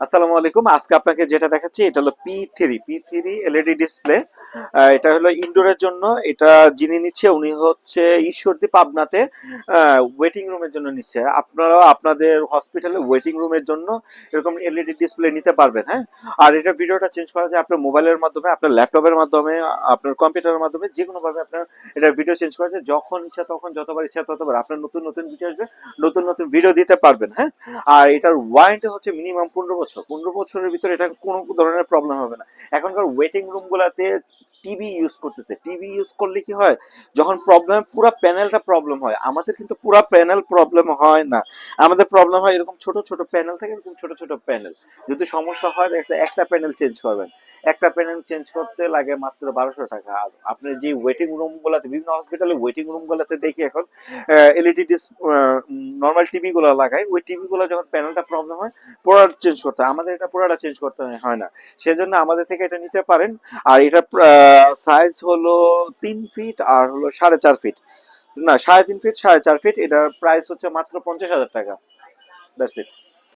আসসালামু আলাইকুম। আজকে আপনাকে যেটা দেখাচ্ছি এটা হলো পি থ্রি এলইডি ডিসপ্লে। এটা হলো ইনডোরের জন্য। এটা যিনি নিচ্ছে উনি হচ্ছে ঈশ্বরদী পাবনাতে ওয়েটিং রুমের জন্য নিচ্ছে। আপনারাও আপনাদের হসপিটালে ওয়েটিং রুমের জন্য এরকম এলইডি ডিসপ্লে নিতে পারবেন। হ্যাঁ, আর এটা ভিডিওটা চেঞ্জ করা যায় আপনার মোবাইলের মাধ্যমে, আপনার ল্যাপটপের মাধ্যমে, আপনার কম্পিউটারের মাধ্যমে, যে কোনো ভাবে আপনার এটা ভিডিও চেঞ্জ করা যায়। যখন ইচ্ছা তখন, যতবার ইচ্ছা ততবার আপনার নতুন নতুন ভিডিও আসবে, নতুন নতুন ভিডিও দিতে পারবেন। হ্যাঁ, আর এটার ওয়ারেন্টি হচ্ছে মিনিমাম 15 বছর। 15 বছরের ভিতরে এটা কোনো ধরনের প্রবলেম হবে না। এখনকার ওয়েটিং রুম গুলাতে টিভি ইউজ করতেছে। টিভি ইউজ করলে কি হয়, যখন প্রবলেম পুরো প্যানেলটা প্রবলেম হয়, আমাদের কিন্তু পুরো প্যানেল প্রবলেম হয় না। আমাদের প্রবলেম হয় এরকম ছোট ছোট প্যানেল থাকে, এরকম ছোট ছোট প্যানেল। যদি সমস্যা হয় দেখছে একটা প্যানেল চেঞ্জ করবেন, একটা প্যানেল চেঞ্জ করতে লাগে মাত্র 1200 টাকা। আর আপনি যে ওয়েটিং রুম গুলাতে, বিভিন্ন হসপিটালে ওয়েটিং রুম গুলাতে দেখি এখন এলইডি নর্মাল টিভি গুলো লাগায়, ওই টিভি গুলো যখন প্যানেলটা প্রবলেম হয় পুরোটা চেঞ্জ করতে হয়। আমাদের এটা পুরোটা চেঞ্জ করতে হয় না, সেজন্য আমাদের থেকে এটা নিতে পারেন। আর এটা সাইজ হলো 3 ফিট আর হলো 4.5 ফিট, না 3.5 ফিট 4.5 ফিট। এটার প্রাইস হচ্ছে মাত্র 50,000 টাকা। That's it.